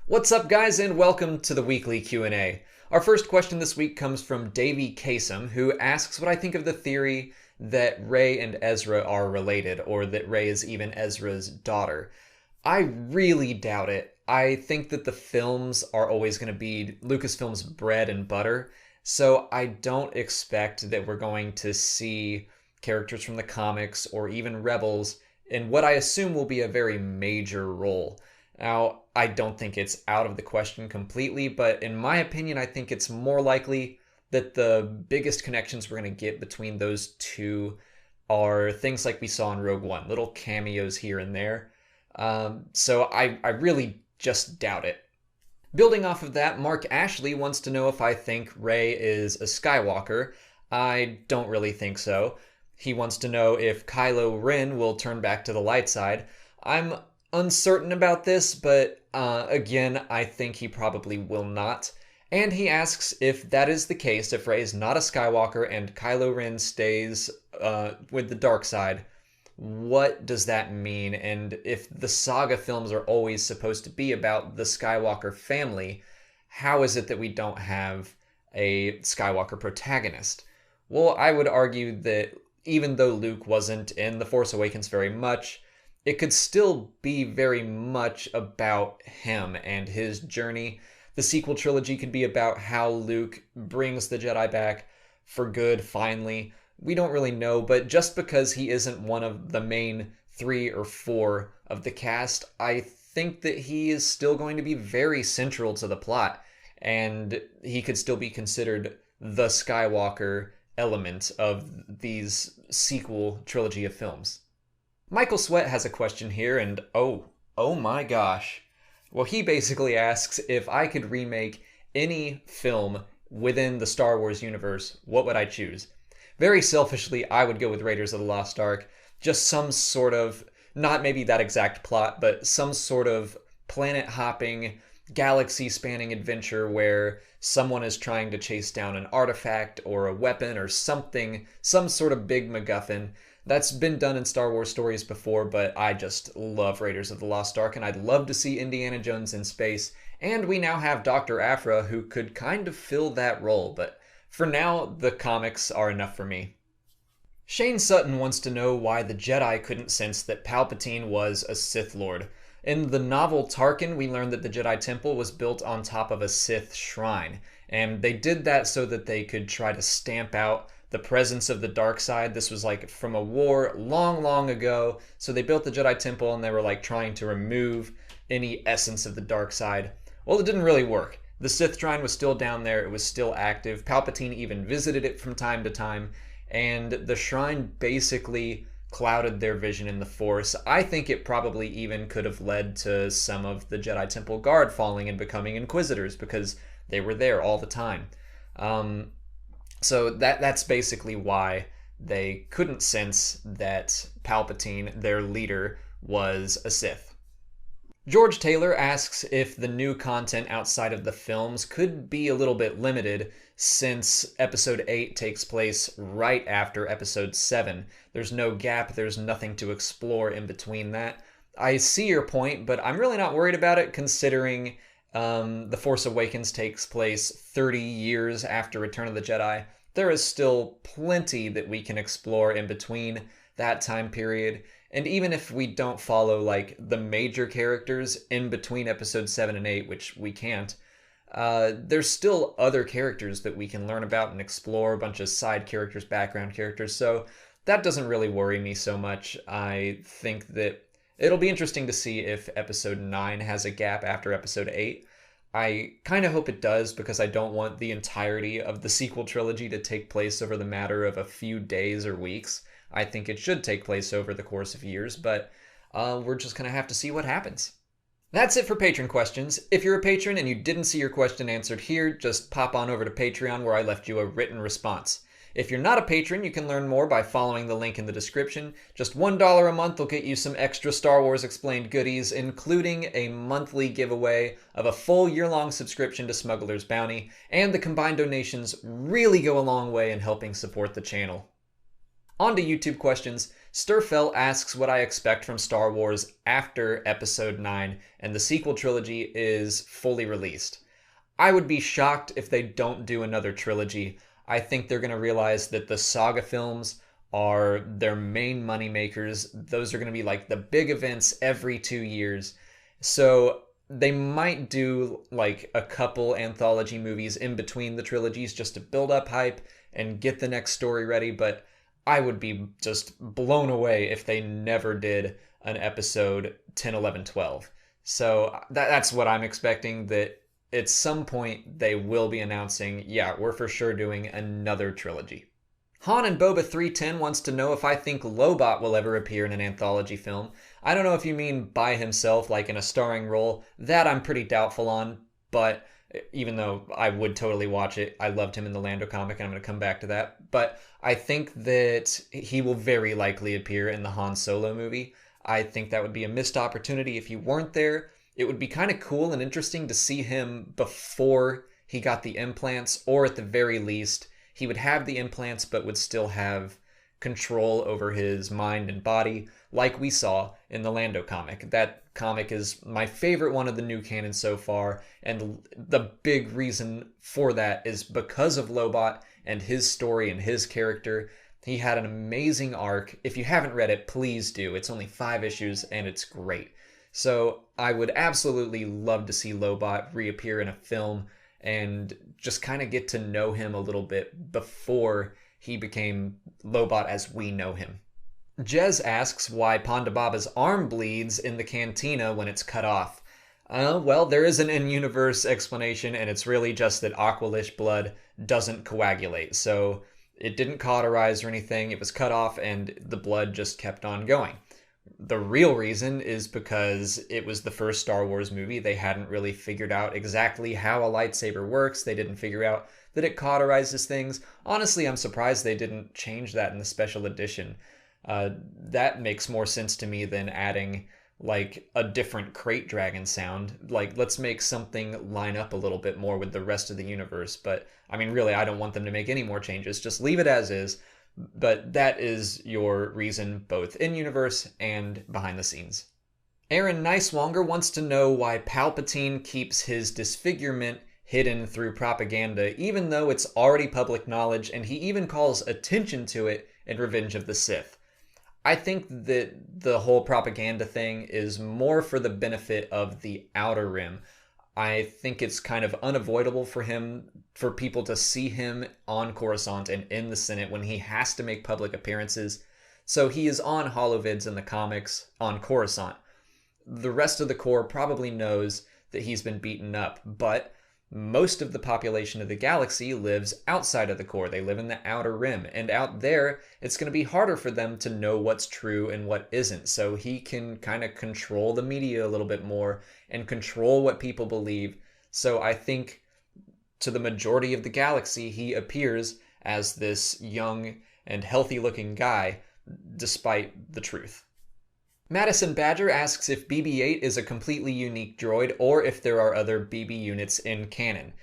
What's up, guys, and welcome to the weekly Q&A. Our first question this week comes from Davey Kasem, who asks what I think of the theory that Rey and Ezra are related, or that Rey is even Ezra's daughter. I really doubt it. I think that the films are always going to be Lucasfilm's bread and butter, so I don't expect that we're going to see characters from the comics or even Rebels in what I assume will be a very major role. Now, I don't think it's out of the question completely, but in my opinion, I think it's more likely that the biggest connections we're going to get between those two are things like we saw in Rogue One, little cameos here and there. So I really just doubt it. Building off of that, Mark Ashley wants to know if I think Rey is a Skywalker. I don't really think so. He wants to know if Kylo Ren will turn back to the light side. I'm uncertain about this, but again, I think he probably will not. And he asks if that is the case, if Rey is not a Skywalker and Kylo Ren stays with the dark side, what does that mean? And if the saga films are always supposed to be about the Skywalker family, how is it that we don't have a Skywalker protagonist? Well, I would argue that even though Luke wasn't in The Force Awakens very much, it could still be very much about him and his journey. The sequel trilogy could be about how Luke brings the Jedi back for good, finally. We don't really know, but just because he isn't one of the main 3 or 4 of the cast, I think that he is still going to be very central to the plot, and he could still be considered the Skywalker element of these sequel trilogy of films. Michael Sweat has a question here, and oh my gosh. Well, he basically asks if I could remake any film within the Star Wars universe, what would I choose? Very selfishly, I would go with Raiders of the Lost Ark. Just some sort of, not maybe that exact plot, but some sort of planet-hopping, galaxy-spanning adventure where someone is trying to chase down an artifact or a weapon or something, some sort of big MacGuffin. That's been done in Star Wars stories before, but I just love Raiders of the Lost Ark, and I'd love to see Indiana Jones in space. And we now have Dr. Aphra, who could kind of fill that role, but for now, the comics are enough for me. Shane Sutton wants to know why the Jedi couldn't sense that Palpatine was a Sith Lord. In the novel Tarkin, we learned that the Jedi Temple was built on top of a Sith shrine, and they did that so that they could try to stamp out the presence of the dark side. This was like from a war long ago, so they built the Jedi Temple and they were like trying to remove any essence of the dark side. Well, it didn't really work. The Sith shrine was still down there, it was still active. Palpatine even visited it from time to time, and the shrine basically clouded their vision in the Force. I think it probably even could have led to some of the Jedi Temple Guard falling and becoming Inquisitors because they were there all the time. So that's basically why they couldn't sense that Palpatine, their leader, was a Sith. George Taylor asks if the new content outside of the films could be a little bit limited since Episode 8 takes place right after Episode 7. There's no gap, there's nothing to explore in between that. I see your point, but I'm really not worried about it considering The Force Awakens takes place 30 years after Return of the Jedi. There is still plenty that we can explore in between that time period. And even if we don't follow like the major characters in between episodes 7 and 8, which we can't, there's still other characters that we can learn about and explore, a bunch of side characters, background characters. So that doesn't really worry me so much. I think that it'll be interesting to see if episode 9 has a gap after episode 8. I kind of hope it does because I don't want the entirety of the sequel trilogy to take place over the matter of a few days or weeks. I think it should take place over the course of years, but we're just going to have to see what happens. That's it for patron questions. If you're a patron and you didn't see your question answered here, just pop on over to Patreon where I left you a written response. If you're not a patron, you can learn more by following the link in the description. Just $1 a month will get you some extra Star Wars Explained goodies, including a monthly giveaway of a full year-long subscription to Smuggler's Bounty, and the combined donations really go a long way in helping support the channel. On to YouTube questions. Sturfell asks what I expect from Star Wars after Episode 9 and the sequel trilogy is fully released. I would be shocked if they don't do another trilogy. I think they're going to realize that the saga films are their main money makers. Those are going to be like the big events every 2 years. So they might do like a couple anthology movies in between the trilogies just to build up hype and get the next story ready, but I would be just blown away if they never did an episode 10, 11, 12. So that's what I'm expecting, that at some point they will be announcing, yeah, we're for sure doing another trilogy. Han and Boba 310 wants to know if I think Lobot will ever appear in an anthology film. I don't know if you mean by himself, like in a starring role. That I'm pretty doubtful on, but even though I would totally watch it, I loved him in the Lando comic, and I'm going to come back to that. But I think that he will very likely appear in the Han Solo movie. I think that would be a missed opportunity if he weren't there. It would be kind of cool and interesting to see him before he got the implants, or at the very least, he would have the implants but would still have control over his mind and body, like we saw in the Lando comic. That comic is my favorite one of the new canon so far, and the big reason for that is because of Lobot and his story and his character. He had an amazing arc. If you haven't read it, please do. It's only 5 issues and it's great. So I would absolutely love to see Lobot reappear in a film and just kind of get to know him a little bit before he became Lobot as we know him. Jez asks why Ponda Baba's arm bleeds in the cantina when it's cut off. Well, there is an in-universe explanation, and it's really just that Aqualish blood doesn't coagulate. So it didn't cauterize or anything. It was cut off, and the blood just kept on going. The real reason is because it was the first Star Wars movie. They hadn't really figured out exactly how a lightsaber works. They didn't figure out that it cauterizes things. Honestly, I'm surprised they didn't change that in the special edition. That makes more sense to me than adding like a different crate dragon sound. Like, let's make something line up a little bit more with the rest of the universe. But I mean, really, I don't want them to make any more changes. Just leave it as is. But that is your reason, both in-universe and behind the scenes. Aaron Nicewonger wants to know why Palpatine keeps his disfigurement hidden through propaganda, even though it's already public knowledge, and he even calls attention to it in Revenge of the Sith. I think that the whole propaganda thing is more for the benefit of the Outer Rim. I think it's kind of unavoidable for people to see him on Coruscant and in the Senate when he has to make public appearances. So he is on holovids in the comics on Coruscant. The rest of the Corps probably knows that he's been beaten up, but most of the population of the galaxy lives outside of the core. They live in the Outer Rim, and out there, it's going to be harder for them to know what's true and what isn't. So he can kind of control the media a little bit more and control what people believe. So I think to the majority of the galaxy, he appears as this young and healthy-looking guy, despite the truth. Madison Badger asks if BB-8 is a completely unique droid or if there are other BB units in canon.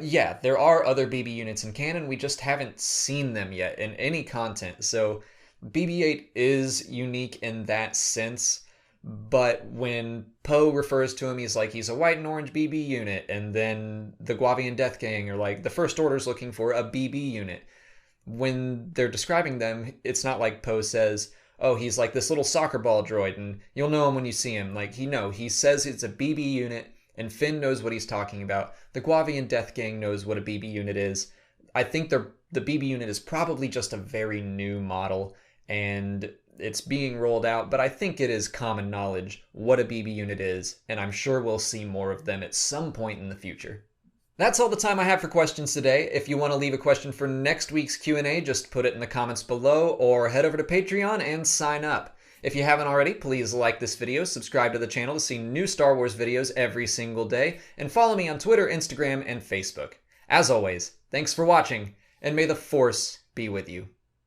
Yeah, there are other BB units in canon, we just haven't seen them yet in any content. So BB-8 is unique in that sense, but when Poe refers to him, he's like, he's a white and orange BB unit, and then the Guavian Death Gang are like, the First Order's looking for a BB unit. When they're describing them, it's not like Poe says, oh, he's like this little soccer ball droid, and you'll know him when you see him. Like, he says it's a BB unit, and Finn knows what he's talking about. The Guavian Death Gang knows what a BB unit is. I think the BB unit is probably just a very new model, and it's being rolled out, but I think it is common knowledge what a BB unit is, and I'm sure we'll see more of them at some point in the future. That's all the time I have for questions today. If you want to leave a question for next week's Q&A, just put it in the comments below or head over to Patreon and sign up. If you haven't already, please like this video, subscribe to the channel to see new Star Wars videos every single day, and follow me on Twitter, Instagram, and Facebook. As always, thanks for watching, and may the Force be with you.